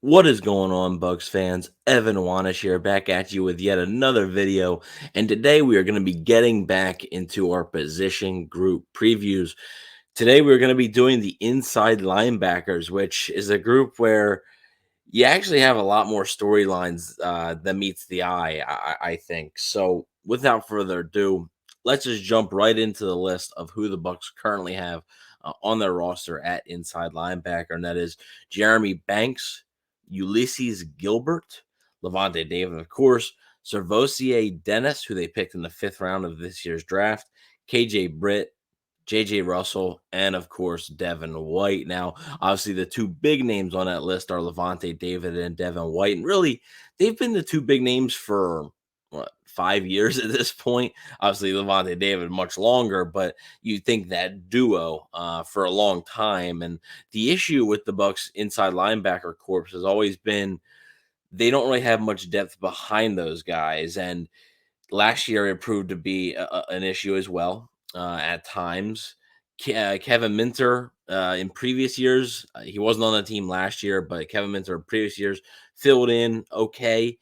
What is going on, Bucs fans? Evan Wanish here, back at you with yet another video. And today we are going to be getting back into our position group previews. Today we're going to be doing the inside linebackers, which is a group where you actually have a lot more storylines than meets the eye, I think. So, without further ado, let's just jump right into the list of who the Bucs currently have on their roster at inside linebacker, and that is Jeremy Banks, Ulysses Gilbert, Levante David, of course, Servosier Dennis, who they picked in the fifth round of this year's draft, KJ Britt, JJ Russell, and of course, Devin White. Now, obviously, the two big names on that list are Levante David and Devin White. And really, they've been the two big names for what, 5 years at this point. Obviously, Levante David much longer, but you think that duo for a long time. And the issue with the Bucs inside linebacker corps has always been they don't really have much depth behind those guys. And last year, it proved to be an issue as well at times. Kevin Minter in previous years, he wasn't on the team last year, but Kevin Minter in previous years filled in okay,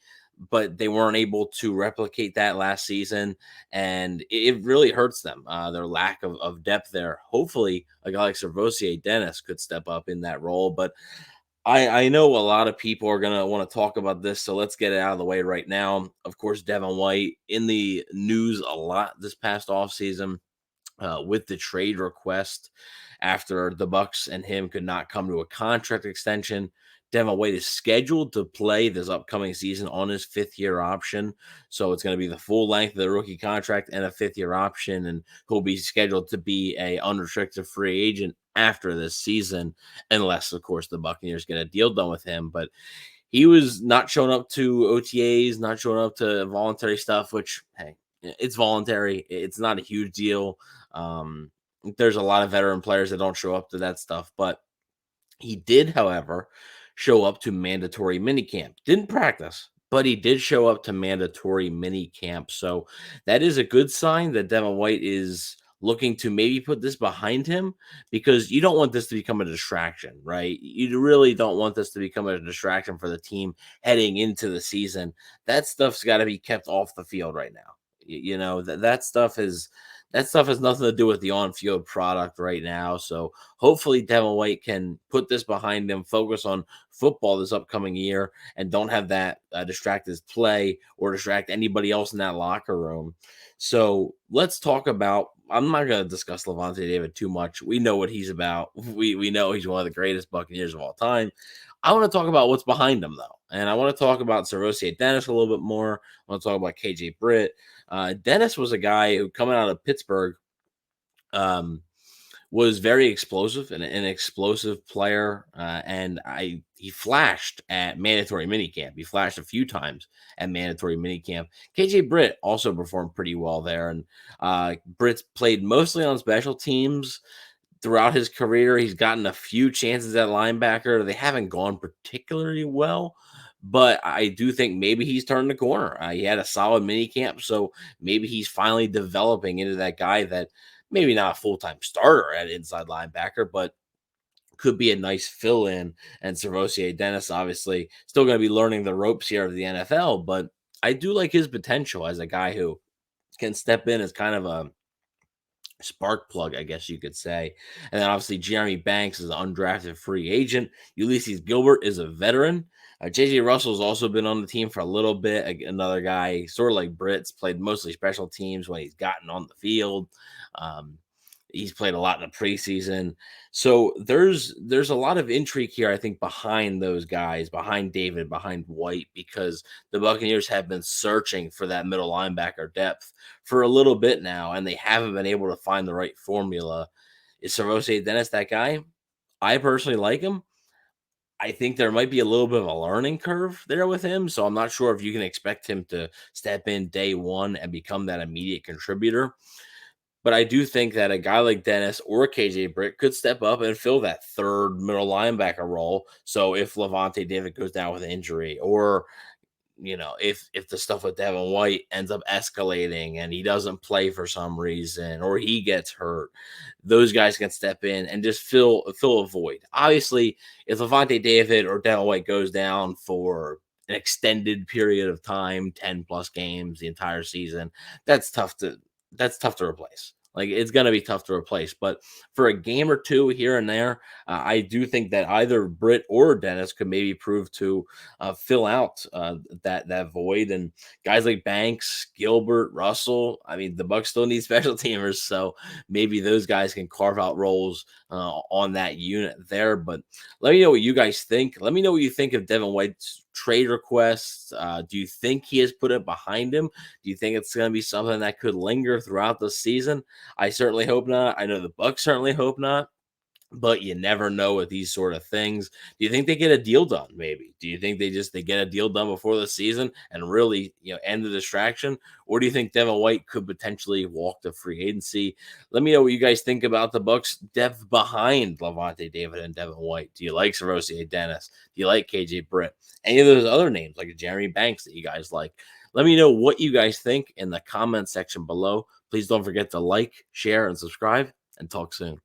but they weren't able to replicate that last season, and it really hurts them. Their lack of depth there. Hopefully, a guy like Servosier Dennis could step up in that role, but I know a lot of people are gonna want to talk about this, so let's get it out of the way right now. Of course, Devin White in the news a lot this past offseason with the trade request after the Bucks and him could not come to a contract extension. Devin White is scheduled to play this upcoming season on his fifth-year option, so it's going to be the full length of the rookie contract and a fifth-year option, and he'll be scheduled to be a unrestricted free agent after this season, unless, of course, the Buccaneers get a deal done with him. But he was not showing up to OTAs, not showing up to voluntary stuff, which, hey, it's voluntary. It's not a huge deal. Um, there's a lot of veteran players that don't show up to that stuff, but he did, however, show up to mandatory minicamp. Didn't practice, but he did show up to mandatory minicamp. So that is a good sign that Devin White is looking to maybe put this behind him because you don't want this to become a distraction, right? You really don't want this to become a distraction for the team heading into the season. That stuff's got to be kept off the field right now. You know that stuff has nothing to do with the on-field product right now. So hopefully Devin White can put this behind him, focus on football this upcoming year, and don't have that distract his play or distract anybody else in that locker room. So let's talk about. I'm not going to discuss Levante David too much. We know what he's about. We know he's one of the greatest Buccaneers of all time. I want to talk about what's behind him though, and I want to talk about Servosier Dennis a little bit more. I want to talk about KJ Britt. Dennis was a guy who coming out of Pittsburgh um, was very explosive and an explosive player. And he flashed at mandatory minicamp. He flashed a few times at mandatory minicamp. KJ Britt also performed pretty well there. And Britt's played mostly on special teams throughout his career. He's gotten a few chances at linebacker. They haven't gone particularly well. But I do think maybe he's turned the corner. He had a solid mini camp, so maybe he's finally developing into that guy that maybe not a full-time starter at inside linebacker, but could be a nice fill in. And Servosier Dennis, obviously, still going to be learning the ropes here of the NFL, but I do like his potential as a guy who can step in as kind of a spark plug, I guess you could say. And then obviously Jeremy Banks is an undrafted free agent. Ulysses Gilbert is a veteran. JJ Russell's also been on the team for a little bit. Another guy, sort of like Britt's, played mostly special teams when he's gotten on the field. Um, he's played a lot in the preseason. So there's a lot of intrigue here, I think, behind those guys, behind David, behind White, because the Buccaneers have been searching for that middle linebacker depth for a little bit now, and they haven't been able to find the right formula. Is Servosier Dennis that guy? I personally like him. I think there might be a little bit of a learning curve there with him. So I'm not sure if you can expect him to step in day one and become that immediate contributor. But I do think that a guy like Dennis or KJ Britt could step up and fill that third middle linebacker role. So if Levante David goes down with an injury, or if the stuff with Devin White ends up escalating and he doesn't play for some reason or he gets hurt, those guys can step in and just fill a void. Obviously, if Levante David or Devin White goes down for an extended period of time, 10 plus games, the entire season, that's tough to replace. Like it's gonna be tough to replace. But for a game or two here and there, I do think that either Britt or Dennis could maybe prove to fill out that void. And guys like Banks, Gilbert, Russell. I mean, the Bucs still need special teamers, so maybe those guys can carve out roles on that unit there. But let me know what you guys think. Let me know what you think of Devin White's trade requests. Do you think he has put it behind him? Do you think it's going to be something that could linger throughout the season? I certainly hope not. I know the Bucs certainly hope not, but you never know with these sort of things. Do you think they get a deal done? Maybe. Do you think they get a deal done before the season and really end the distraction, or do you think Devin White could potentially walk to free agency? Let me know what you guys think about the Bucs depth behind Levante David and Devin White. Do you like Sarosia Dennis? Do you like KJ Britt? Any of those other names like Jeremy Banks that you guys like? Let me know what you guys think in the comment section below. Please don't forget to like, share, and subscribe, and talk soon.